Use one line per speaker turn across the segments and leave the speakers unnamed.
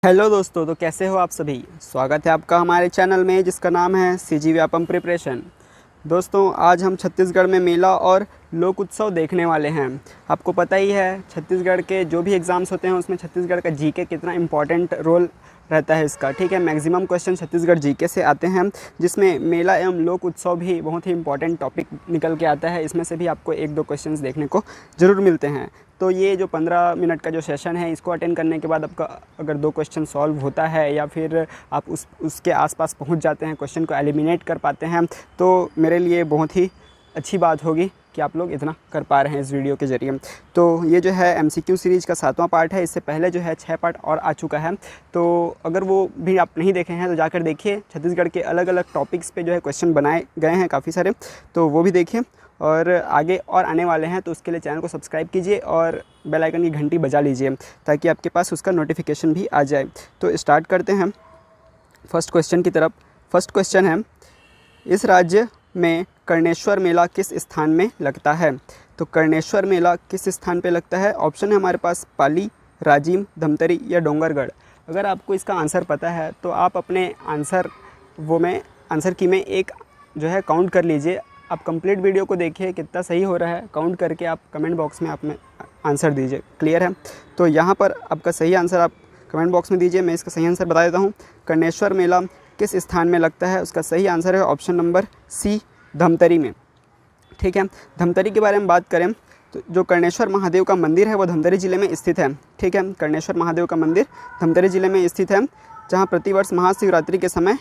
Hello दोस्तों, तो कैसे हो आप सभी। स्वागत है आपका हमारे चैनल में जिसका नाम है सीजी व्यापम प्रिपरेशन। दोस्तों, आज हम छत्तीसगढ़ में मेला और लोक उत्सव देखने वाले हैं। आपको पता ही है छत्तीसगढ़ के जो भी एग्ज़ाम्स होते हैं उसमें छत्तीसगढ़ का जीके कितना इम्पॉर्टेंट रोल रहता है इसका। ठीक है, मैक्सिमम क्वेश्चन छत्तीसगढ़ जीके से आते हैं, जिसमें मेला एवं लोक उत्सव भी बहुत ही इंपॉर्टेंट टॉपिक निकल के आता है। इसमें से भी आपको एक दो क्वेश्चंस देखने को ज़रूर मिलते हैं। तो ये जो 15 मिनट का जो सेशन है, इसको अटेंड करने के बाद आपका अगर दो क्वेश्चन सॉल्व होता है या फिर आप उसके आसपास पहुंच जाते हैं, क्वेश्चन को एलिमिनेट कर पाते हैं, तो मेरे लिए बहुत ही अच्छी बात होगी कि आप लोग इतना कर पा रहे हैं इस वीडियो के ज़रिए। तो ये जो है एमसीक्यू सीरीज़ का 7वां पार्ट है। इससे पहले जो है 6 पार्ट और आ चुका है, तो अगर वो भी आप नहीं देखे हैं तो जाकर देखिए। छत्तीसगढ़ के अलग अलग टॉपिक्स पे जो है क्वेश्चन बनाए गए हैं काफ़ी सारे, तो वो भी देखिए। और आगे और आने वाले हैं, तो उसके लिए चैनल को सब्सक्राइब कीजिए और बेल आइकन की घंटी बजा लीजिए ताकि आपके पास उसका नोटिफिकेशन भी आ जाए। तो स्टार्ट करते हैं फर्स्ट क्वेश्चन की तरफ। फर्स्ट क्वेश्चन है, इस राज्य में कर्णेश्वर मेला किस स्थान में लगता है। तो कर्णेश्वर मेला किस स्थान पे लगता है? ऑप्शन है हमारे पास पाली, राजिम, धमतरी या डोंगरगढ़। अगर आपको इसका आंसर पता है तो आप अपने आंसर की में एक जो है काउंट कर लीजिए। आप कंप्लीट वीडियो को देखिए कितना सही हो रहा है, काउंट करके आप कमेंट बॉक्स में आप में आंसर दीजिए। क्लियर है? तो यहाँ पर आपका सही आंसर आप कमेंट बॉक्स में दीजिए। मैं इसका सही आंसर बता देता हूँ। कर्णेश्वर मेला किस स्थान में लगता है, उसका सही आंसर है ऑप्शन नंबर सी, धमतरी में। ठीक है, धमतरी के बारे में बात करें तो जो कर्णेश्वर महादेव का मंदिर है वो धमतरी ज़िले में स्थित है। ठीक है, कर्णेश्वर महादेव का मंदिर धमतरी ज़िले में स्थित है, जहाँ प्रतिवर्ष महाशिवरात्रि के समय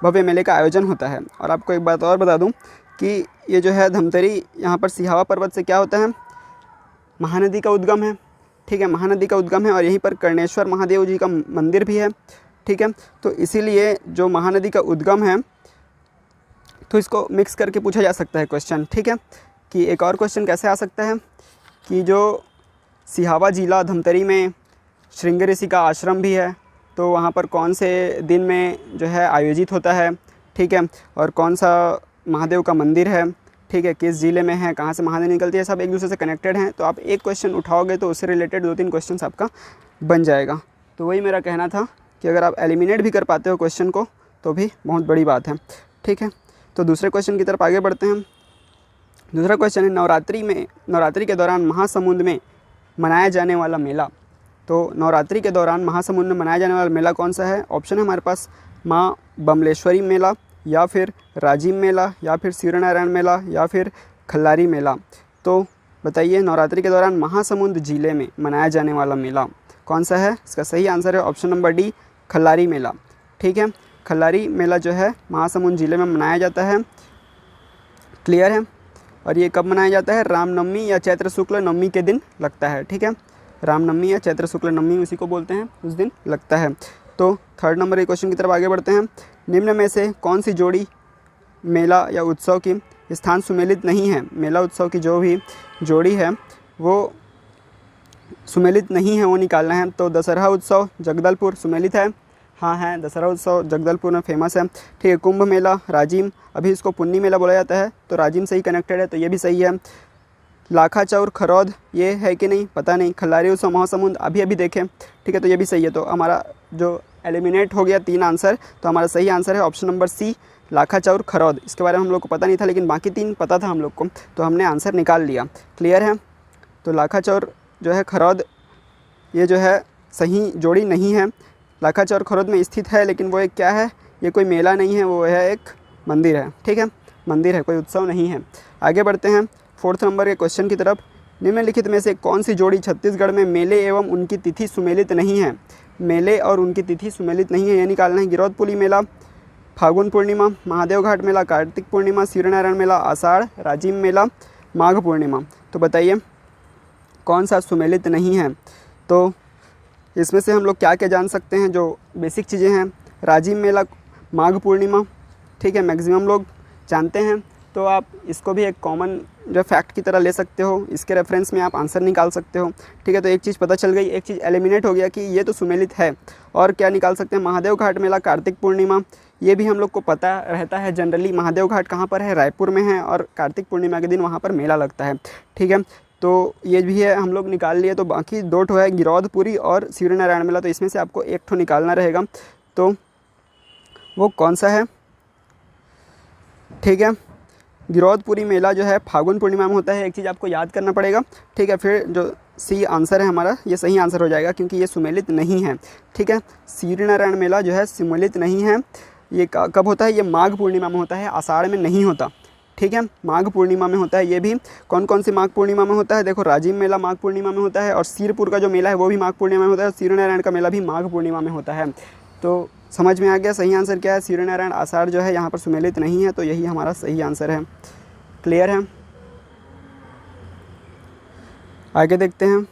भव्य मेले का आयोजन होता है। और आपको एक बात और बता दूँ कि ये जो है धमतरी, यहाँ पर सिहावा पर्वत से क्या होता है, महानदी का उद्गम है। ठीक है, महानदी का उद्गम है और यहीं पर कर्णेश्वर महादेव जी का मंदिर भी है। ठीक है, तो इसीलिए जो महानदी का उद्गम है, तो इसको मिक्स करके पूछा जा सकता है क्वेश्चन। ठीक है, कि एक और क्वेश्चन कैसे आ सकता है कि जो सिहावा जिला धमतरी में श्रृंग ऋषि का आश्रम भी है, तो वहाँ पर कौन से दिन में जो है आयोजित होता है। ठीक है, और कौन सा महादेव का मंदिर है, ठीक है, किस ज़िले में है, कहाँ से महानदी निकलती है, सब एक दूसरे से कनेक्टेड हैं। तो आप एक क्वेश्चन उठाओगे तो उससे रिलेटेड 2-3 क्वेश्चन आपका बन जाएगा। तो वही मेरा कहना था कि अगर आप एलिमिनेट भी कर पाते हो क्वेश्चन को तो भी बहुत बड़ी बात है। ठीक है, तो दूसरे क्वेश्चन की तरफ आगे बढ़ते हैं। दूसरा क्वेश्चन है, नवरात्रि के दौरान महासमुंद में मनाया जाने वाला मेला। तो नवरात्रि के दौरान महासमुंद में मनाया जाने वाला मेला कौन सा है? ऑप्शन है हमारे पास माँ बमलेश्वरी मेला, या फिर राजिम मेला, या फिर सूर्यनारायण मेला, या फिर खल्लारी मेला। तो बताइए, नवरात्रि के दौरान महासमुंद जिले में मनाया जाने वाला मेला कौन सा है? इसका सही आंसर है ऑप्शन नंबर डी, खल्लारी मेला। ठीक है, खल्लारी मेला जो है महासमुंद जिले में मनाया जाता है। क्लियर है? और ये कब मनाया जाता है? रामनवमी या चैत्र शुक्ल नवमी के दिन लगता है। ठीक है, रामनवमी या चैत्र शुक्ल नवमी उसी को बोलते हैं, उस दिन लगता है। तो थर्ड नंबर के क्वेश्चन की तरफ आगे बढ़ते हैं। निम्न में से कौन सी जोड़ी मेला या उत्सव की स्थान सुमेलित नहीं है? मेला उत्सव की जो भी जोड़ी है वो सुमेलित नहीं है, वो निकालना है। तो दशहरा उत्सव जगदलपुर सुमेलित है, हाँ है, दशहरा उत्सव जगदलपुर में फेमस है। ठीक है, कुंभ मेला राजिम, अभी इसको पुन्नी मेला बोला जाता है, तो राजिम से ही कनेक्टेड है, तो ये भी सही है। लाखा चौर खरौद ये है कि नहीं पता नहीं। खल्लारी उत्सव महासमुंद अभी देखें। ठीक है, तो ये भी सही है। तो हमारा जो एलिमिनेट हो गया 3 आंसर, तो हमारा सही आंसर है ऑप्शन नंबर सी, लाखा चौर खरौद। इसके बारे में हम लोग को पता नहीं था, लेकिन बाकी 3 पता था हम लोग को, तो हमने आंसर निकाल लिया। क्लियर है? तो लाखा चौर जो है खरौद, ये जो है सही जोड़ी नहीं है। लाखा चौर खरौद में स्थित है, लेकिन वो एक क्या है, ये कोई मेला नहीं है, वो है एक मंदिर है। ठीक है, मंदिर है, कोई उत्सव नहीं है। आगे बढ़ते हैं फोर्थ नंबर के क्वेश्चन की तरफ। निम्नलिखित में से कौन सी जोड़ी छत्तीसगढ़ में मेले एवं उनकी तिथि सुमेलित नहीं है? मेले और उनकी तिथि सुमेलित नहीं है, ये निकालना है। गिरौद पुली मेला फागुन पूर्णिमा, महादेव घाट मेला कार्तिक पूर्णिमा, सूर्यनारायण मेला आषाढ़, राजिम मेला माघ पूर्णिमा। तो बताइए कौन सा सुमेलित नहीं है? तो इसमें से हम लोग क्या क्या जान सकते हैं, जो बेसिक चीज़ें हैं। राजिम मेला माघ पूर्णिमा, ठीक है, मैक्सिमम लोग जानते हैं, तो आप इसको भी एक कॉमन जो फैक्ट की तरह ले सकते हो। इसके रेफरेंस में आप आंसर निकाल सकते हो। ठीक है, तो एक चीज़ पता चल गई, एक चीज़ एलिमिनेट हो गया कि ये तो सुमेलित है। और क्या निकाल सकते हैं? महादेव घाट मेला कार्तिक पूर्णिमा, ये भी हम लोग को पता रहता है जनरली। महादेव घाट कहाँ पर है? रायपुर में है, और कार्तिक पूर्णिमा के दिन वहाँ पर मेला लगता है। ठीक है, तो ये भी है, हम लोग निकाल लिए। तो बाकी 2 ठो है, गिरौदपुरी और सूर्य नारायण मेला। तो इसमें से आपको 1 ठो निकालना रहेगा, तो वो कौन सा है? ठीक है, गिरौदपुरी मेला जो है फागुन पूर्णिमा में होता है। एक चीज़ आपको याद करना पड़ेगा। ठीक है, फिर जो सी आंसर है हमारा, ये सही आंसर हो जाएगा क्योंकि ये सुमेलित नहीं है। ठीक है, सूर्य नारायण मेला जो है सुमेलित नहीं है। ये कब होता है? ये माघ पूर्णिमा में होता है, आषाढ़ में नहीं होता। ठीक है, माघ पूर्णिमा में होता है। ये भी कौन कौन सी माघ पूर्णिमा में होता है? देखो, राजिम मेला माघ पूर्णिमा में होता है, और सिरपुर का जो मेला है वो भी माघ पूर्णिमा में होता है, और सूर्य नारायण का मेला भी माघ पूर्णिमा में होता है। तो समझ में आ गया सही आंसर क्या है? सूर्य नारायण आषाढ़ जो है यहाँ पर सुमेलित नहीं है, तो यही हमारा सही आंसर है। क्लियर है? आगे देखते हैं।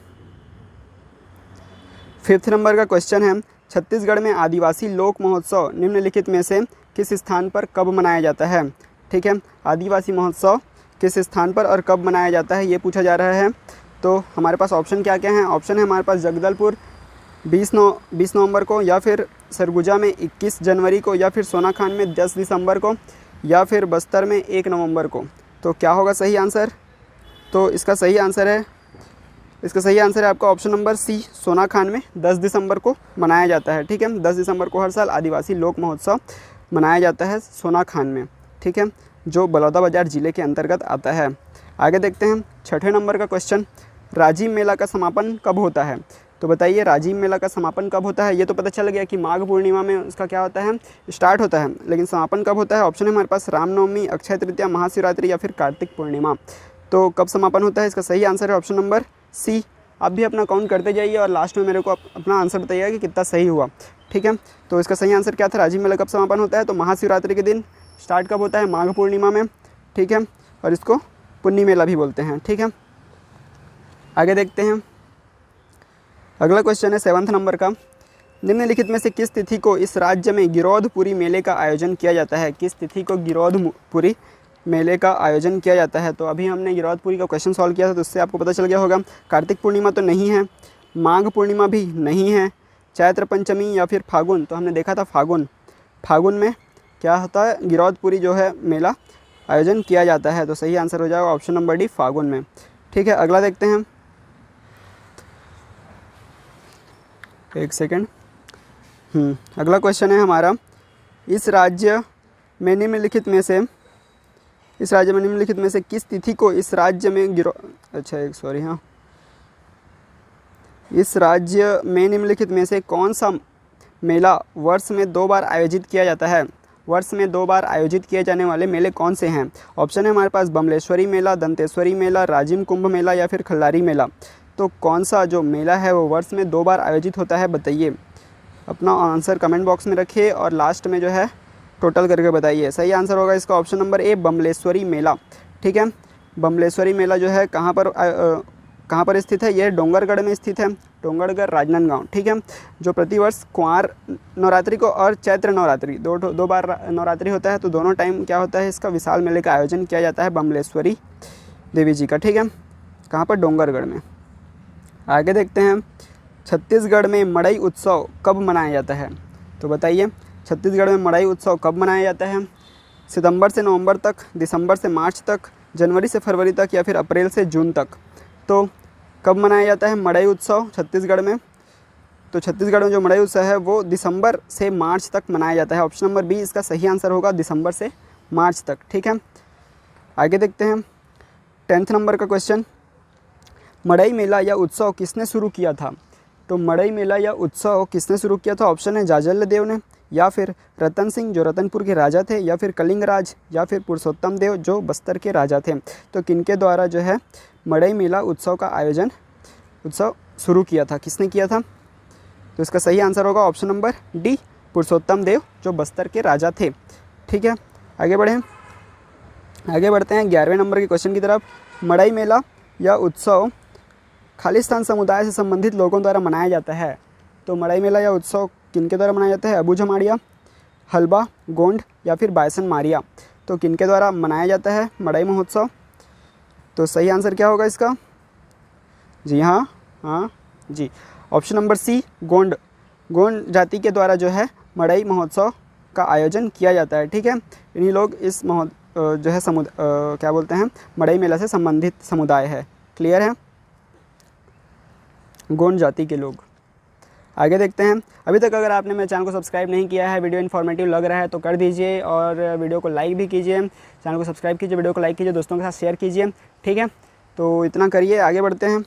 5th नंबर का क्वेश्चन है, छत्तीसगढ़ में आदिवासी लोक महोत्सव निम्नलिखित में से किस स्थान पर कब मनाया जाता है? ठीक है, आदिवासी महोत्सव किस स्थान पर और कब मनाया जाता है, ये पूछा जा रहा है। तो हमारे पास ऑप्शन क्या क्या हैं? ऑप्शन है हमारे पास जगदलपुर 20 नवंबर को, या फिर सरगुजा में 21 जनवरी को, या फिर सोनाखान में 10 दिसंबर को, या फिर बस्तर में 1 नवंबर को। तो क्या होगा सही आंसर? तो इसका सही आंसर है आपका ऑप्शन नंबर सी, सोनाखान में 10 दिसंबर को मनाया जाता है। ठीक है, 10 दिसंबर को हर साल आदिवासी लोक महोत्सव मनाया जाता है सोनाखान में। ठीक है, जो बलौदाबाजार ज़िले के अंतर्गत आता है। आगे देखते हैं 6ठे नंबर का क्वेश्चन, राजिम मेला का समापन कब होता है? तो बताइए, राजिम मेला का समापन कब होता है? ये तो पता चल गया कि माघ पूर्णिमा में उसका क्या होता है, स्टार्ट होता है, लेकिन समापन कब होता है? ऑप्शन है हमारे पास रामनवमी, अक्षय तृतीया, महाशिवरात्रि या फिर कार्तिक पूर्णिमा। तो कब समापन होता है? इसका सही आंसर है ऑप्शन नंबर सी। आप भी अपना काउंट करते जाइए और लास्ट में मेरे को अपना आंसर बताइएगा कि कितना सही हुआ। ठीक है, तो इसका सही आंसर क्या था? राजिम मेला कब समापन होता है? तो महाशिवरात्रि के दिन स्टार्ट कब होता है? माघ पूर्णिमा में। ठीक है, और इसको पुन्नी मेला भी बोलते हैं। ठीक है, आगे देखते हैं। अगला क्वेश्चन है 7th नंबर का, निम्नलिखित में से किस तिथि को इस राज्य में गिरौदपुरी मेले का आयोजन किया जाता है? किस तिथि को गिरौदपुरी मेले का आयोजन किया जाता है? तो अभी हमने गिरौदपुरी का क्वेश्चन सॉल्व किया था, तो उससे आपको पता चल गया होगा। कार्तिक पूर्णिमा तो नहीं है, माघ पूर्णिमा भी नहीं है, चैत्र पंचमी या फिर फागुन, तो हमने देखा था फागुन में क्या होता है? गिरौदपुरी जो है मेला आयोजन किया जाता है। तो सही आंसर हो जाएगा ऑप्शन नंबर डी, फागुन में। ठीक है, अगला देखते हैं। एक सेकेंड। अगला क्वेश्चन है हमारा, इस राज्य में निम्नलिखित में से किस तिथि को इस राज्य में इस राज्य में निम्नलिखित में से कौन सा मेला वर्ष में 2 बार आयोजित किया जाता है? वर्ष में 2 बार आयोजित किए जाने वाले मेले कौन से हैं? ऑप्शन है हमारे पास बमलेश्वरी मेला, दंतेश्वरी मेला, राजिम कुंभ मेला या फिर खल्लारी मेला। तो कौन सा जो मेला है वो वर्ष में 2 बार आयोजित होता है, बताइए। अपना आंसर कमेंट बॉक्स में रखिए और लास्ट में जो है टोटल करके बताइए। सही आंसर होगा इसका ऑप्शन नंबर ए, बमलेश्वरी मेला। ठीक है, बमलेश्वरी मेला जो है कहाँ पर स्थित है? ये डोंगरगढ़ में स्थित है, डोंगरगढ़ राजनांदगांव। ठीक है, जो प्रतिवर्ष कुंवार नवरात्रि को और चैत्र नवरात्रि दो बार नवरात्रि होता है, तो दोनों टाइम क्या होता है, इसका विशाल मेले का आयोजन किया जाता है बमलेश्वरी देवी जी का। ठीक है, कहाँ पर? डोंगरगढ़ में। आगे देखते हैं, छत्तीसगढ़ में मड़ई उत्सव कब मनाया जाता है? तो बताइए, छत्तीसगढ़ में मड़ई उत्सव कब मनाया जाता है? सितंबर से नवंबर तक, दिसंबर से मार्च तक, जनवरी से फरवरी तक या फिर अप्रैल से जून तक। तो कब मनाया जाता है मड़ई उत्सव छत्तीसगढ़ में? तो छत्तीसगढ़ में जो मड़ई उत्सव है वो दिसंबर से मार्च तक मनाया जाता है। ऑप्शन नंबर बी इसका सही आंसर होगा, दिसंबर से मार्च तक। ठीक है, आगे देखते हैं 10th नंबर का क्वेश्चन, मड़ई मेला या उत्सव किसने शुरू किया था? तो मड़ई मेला या उत्सव किसने शुरू किया था? ऑप्शन है जाजल्य देव ने, या फिर रतन सिंह जो रतनपुर के राजा थे, या फिर कलिंगराज, या फिर पुरुषोत्तम देव जो बस्तर के राजा थे। तो किनके द्वारा जो है मड़ई मेला उत्सव शुरू किया था, किसने किया था? तो इसका सही आंसर होगा ऑप्शन नंबर डी, पुरुषोत्तम देव जो बस्तर के राजा थे। ठीक है, आगे बढ़ते हैं 11वें नंबर के क्वेश्चन की तरफ। मड़ई मेला या उत्सव खालिस्तान समुदाय से संबंधित लोगों द्वारा मनाया जाता है। तो मड़ई मेला या उत्सव किनके द्वारा मनाया जाता है? अबू झमाड़िया, हलबा, गोंड या फिर बायसन मारिया। तो किनके द्वारा मनाया जाता है मड़ई महोत्सव? तो सही आंसर क्या होगा इसका? जी हाँ जी, ऑप्शन नंबर सी, गोंड जाति के द्वारा जो है मड़ई महोत्सव का आयोजन किया जाता है। ठीक है, इन्हीं लोग इस क्या बोलते हैं मड़ई मेला से संबंधित समुदाय है। क्लियर है, गोंड जाति के लोग। आगे देखते हैं। अभी तक अगर आपने मेरे चैनल को सब्सक्राइब नहीं किया है, वीडियो इन्फॉर्मेटिव लग रहा है तो कर दीजिए और वीडियो को लाइक भी कीजिए, चैनल को सब्सक्राइब कीजिए, वीडियो को लाइक कीजिए, दोस्तों के साथ शेयर कीजिए, ठीक है। तो इतना करिए, आगे बढ़ते हैं।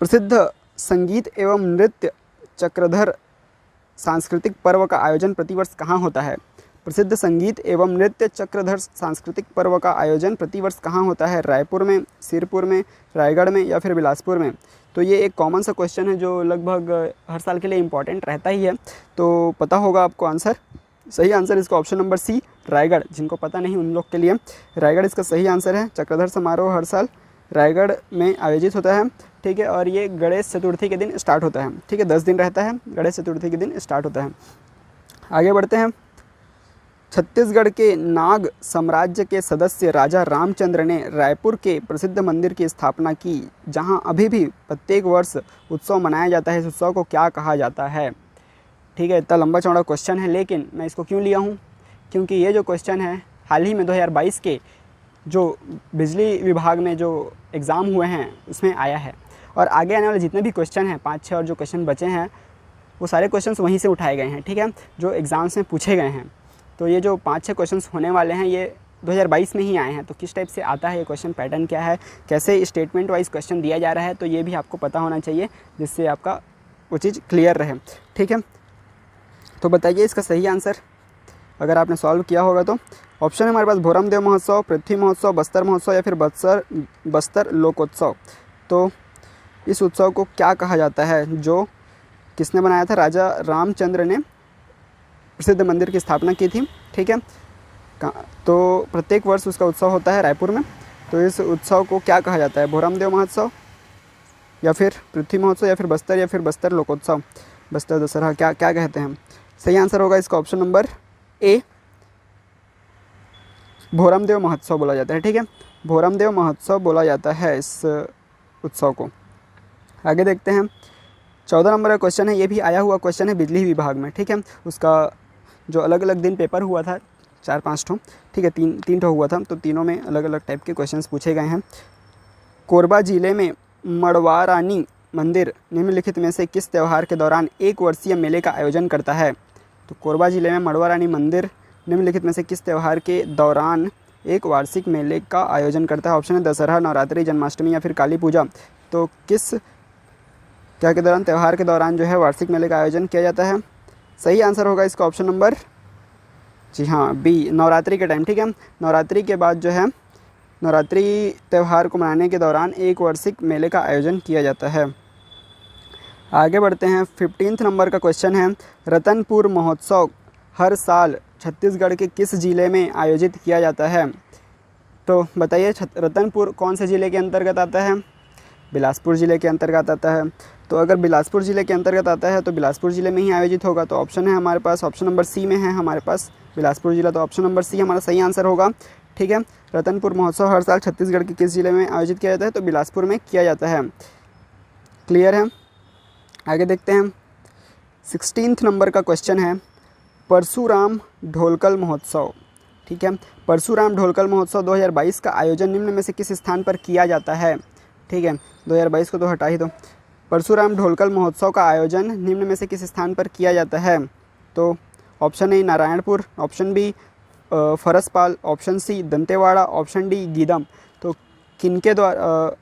प्रसिद्ध संगीत एवं नृत्य चक्रधर सांस्कृतिक पर्व का आयोजन प्रतिवर्ष कहाँ होता है? प्रसिद्ध संगीत एवं नृत्य चक्रधर सांस्कृतिक पर्व का आयोजन प्रतिवर्ष कहाँ होता है? रायपुर में, सिरपुर में, रायगढ़ में या फिर बिलासपुर में? तो ये एक कॉमन सा क्वेश्चन है जो लगभग हर साल के लिए इम्पॉर्टेंट रहता ही है, तो पता होगा आपको आंसर। सही आंसर इसका ऑप्शन नंबर सी, रायगढ़। जिनको पता नहीं उन लोग के लिए रायगढ़ इसका सही आंसर है। चक्रधर समारोह हर साल रायगढ़ में आयोजित होता है, ठीक है, और ये गणेश चतुर्थी के दिन स्टार्ट होता है, ठीक है, 10 दिन रहता है, गणेश चतुर्थी के दिन स्टार्ट होता है। आगे बढ़ते हैं। छत्तीसगढ़ के नाग साम्राज्य के सदस्य राजा रामचंद्र ने रायपुर के प्रसिद्ध मंदिर की स्थापना की, जहां अभी भी प्रत्येक वर्ष उत्सव मनाया जाता है। इस उत्सव को क्या कहा जाता है? ठीक है, इतना लंबा चौड़ा क्वेश्चन है, लेकिन मैं इसको क्यों लिया हूँ, क्योंकि ये जो क्वेश्चन है हाल ही में 2022 के जो बिजली विभाग में जो एग्ज़ाम हुए हैं उसमें आया है, और आगे आने वाले जितने भी क्वेश्चन हैं 5-6 और जो क्वेश्चन बचे हैं वो सारे क्वेश्चन वहीं से उठाए गए हैं, ठीक है, जो एग्ज़ाम्स में पूछे गए हैं। तो ये जो 5-6 क्वेश्चन होने वाले हैं ये 2022 में ही आए हैं। तो किस टाइप से आता है ये क्वेश्चन, पैटर्न क्या है, कैसे स्टेटमेंट वाइज क्वेश्चन दिया जा रहा है, तो ये भी आपको पता होना चाहिए, जिससे आपका वो चीज़ क्लियर रहे, ठीक है। तो बताइए इसका सही आंसर अगर आपने सॉल्व किया होगा तो। ऑप्शन है हमारे पास भोरम देव महोत्सव, पृथ्वी महोत्सव, बस्तर महोत्सव या फिर बस्तर लोकोत्सव। तो इस उत्सव को क्या कहा जाता है, जो किसने बनाया था? राजा रामचंद्र ने प्रसिद्ध मंदिर की स्थापना की थी, ठीक है। तो प्रत्येक वर्ष उसका उत्सव होता है रायपुर में। तो इस उत्सव को क्या कहा जाता है? भोरम देव महोत्सव या फिर पृथ्वी महोत्सव या फिर बस्तर लोकोत्सव, बस्तर दशहरा, क्या क्या कहते हैं? सही आंसर होगा इसका ऑप्शन नंबर ए, भोरम देव महोत्सव बोला जाता है, ठीक है, भोरम देव महोत्सव बोला जाता है इस उत्सव को। आगे देखते हैं। 14 नंबर का क्वेश्चन है, ये भी आया हुआ क्वेश्चन है बिजली विभाग में, ठीक है। उसका जो अलग अलग दिन पेपर हुआ था 4-5 ठो, ठीक है, तीन ठो हुआ था, तो तीनों में अलग अलग टाइप के क्वेश्चंस पूछे गए हैं। कोरबा जिले में मड़वारानी मंदिर निम्नलिखित में से किस त्यौहार के दौरान 1 वर्षीय मेले का आयोजन करता है? तो कोरबा जिले में मड़वारानी मंदिर निम्नलिखित में से किस त्यौहार के दौरान 1 वार्षिक मेले का आयोजन करता है? ऑप्शन है दशहरा, नवरात्रि, जन्माष्टमी या फिर काली पूजा। तो किस क्या के दौरान, त्यौहार के दौरान जो है वार्षिक मेले का आयोजन किया जाता है? सही आंसर होगा इसका ऑप्शन नंबर, जी हाँ, बी, नवरात्रि के टाइम, ठीक है। नवरात्रि के बाद जो है नवरात्रि त्यौहार को मनाने के दौरान 1 वार्षिक मेले का आयोजन किया जाता है। आगे बढ़ते हैं। 15 नंबर का क्वेश्चन है, रतनपुर महोत्सव हर साल छत्तीसगढ़ के किस ज़िले में आयोजित किया जाता है? तो बताइए रतनपुर कौन से ज़िले के अंतर्गत आता है? बिलासपुर ज़िले के अंतर्गत आता है। तो अगर बिलासपुर ज़िले के अंतर्गत आता है तो बिलासपुर ज़िले में ही आयोजित होगा। तो ऑप्शन है हमारे पास, ऑप्शन नंबर सी में है हमारे पास बिलासपुर ज़िला, तो ऑप्शन नंबर सी हमारा सही आंसर होगा, ठीक है। रतनपुर महोत्सव हर साल छत्तीसगढ़ के किस ज़िले में आयोजित किया जाता है? तो बिलासपुर में किया जाता है। क्लियर है। आगे देखते हैं। 16 नंबर का क्वेश्चन है, परशुराम ढोलकल महोत्सव, ठीक है। परशुराम ढोलकल महोत्सव 2022 का आयोजन निम्न में से किस स्थान पर किया जाता है? ठीक है, 2022 को तो हटा ही दो। परशुराम ढोलकल महोत्सव का आयोजन निम्न में से किस स्थान पर किया जाता है? तो option A Narayanpur, option B Farspal, option C Dantewada, option D Geedam. तो किनके द्वारा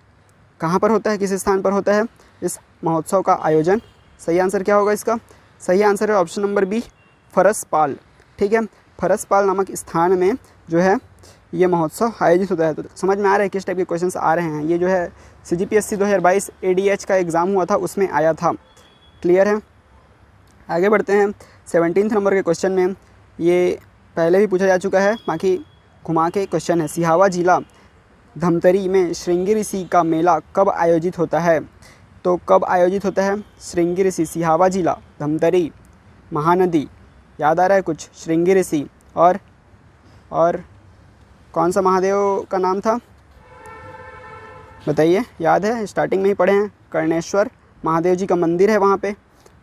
कहाँ पर होता है, किस स्थान पर होता है इस महोत्सव का आयोजन? सही आंसर क्या होगा इसका? सही आंसर है ऑप्शन नंबर बी, फरसपाल, ठीक है। फरसपाल नामक स्थान में जो है ये महोत्सव आयोजित होता है। तो समझ में आ रहा है किस टाइप के क्वेश्चंस आ रहे हैं। ये जो है CGPSC 2022 ADH का एग्ज़ाम हुआ था उसमें आया था। क्लियर है। आगे बढ़ते हैं। 17 नंबर के क्वेश्चन में, ये पहले भी पूछा जा चुका है, बाकी घुमा के क्वेश्चन है। सिहावा जिला धमतरी में श्रृंगी ऋषि का मेला कब आयोजित होता है? तो कब आयोजित होता है? श्रृंगी ऋषि, सिहावा जिला, धमतरी, महानदी, याद आ रहा है कुछ? श्रृंगी ऋषि और कौन सा महादेव का नाम था बताइए, याद है? स्टार्टिंग में ही पढ़े हैं। कर्णेश्वर महादेव जी का मंदिर है वहाँ पे,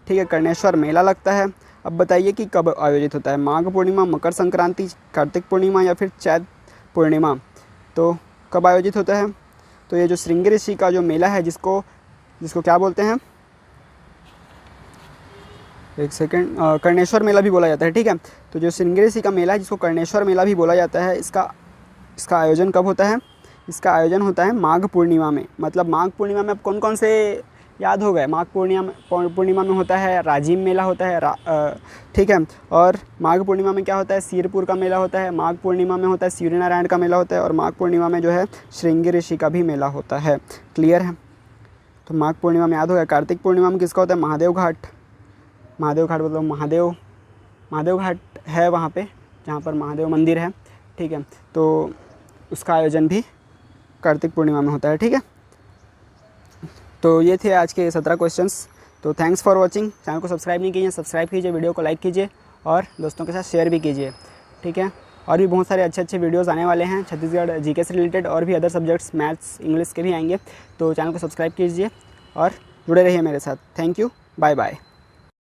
ठीक है। कर्णेश्वर मेला लगता है। अब बताइए कि कब आयोजित होता है? माघ पूर्णिमा, मकर संक्रांति, कार्तिक पूर्णिमा या फिर चैत पूर्णिमा? तो कब आयोजित होता है? तो ये जो श्रृंगी ऋषि का जो मेला है जिसको क्या बोलते हैं, एक सेकेंड, कर्णेश्वर मेला भी बोला जाता है, ठीक है। तो जो श्रृंगी ऋषि का मेला है जिसको कर्णेश्वर मेला भी बोला जाता है, इसका आयोजन कब होता है? इसका आयोजन होता है माघ पूर्णिमा में। मतलब माघ पूर्णिमा में अब कौन कौन से याद हो गए? माघ पूर्णिमा में होता है राजिम मेला होता है, ठीक है। और माघ पूर्णिमा में क्या होता है? सिरपुर का मेला होता है। माघ पूर्णिमा में होता है सूर्यनारायण का मेला होता है। और माघ पूर्णिमा में जो है श्रृंगी ऋषि का भी मेला होता है। क्लियर है? तो माघ पूर्णिमा में याद हो गया। कार्तिक पूर्णिमा में किसका होता है? महादेव घाट मतलब महादेव घाट है वहाँ पे जहाँ पर महादेव मंदिर है, ठीक है। तो उसका आयोजन भी कार्तिक पूर्णिमा में होता है, ठीक है। तो ये थे आज के 17 क्वेश्चंस। तो थैंक्स फॉर वॉचिंग। चैनल को सब्सक्राइब नहीं कीजिए, सब्सक्राइब कीजिए, वीडियो को लाइक कीजिए और दोस्तों के साथ शेयर भी कीजिए, ठीक है। और भी बहुत सारे अच्छे वीडियोस आने वाले हैं छत्तीसगढ़ जीके से रिलेटेड, और भी अदर सब्जेक्ट्स मैथ्स इंग्लिश के भी आएंगे। तो चैनल को सब्सक्राइब कीजिए और जुड़े रहिए मेरे साथ। Thank you, bye bye.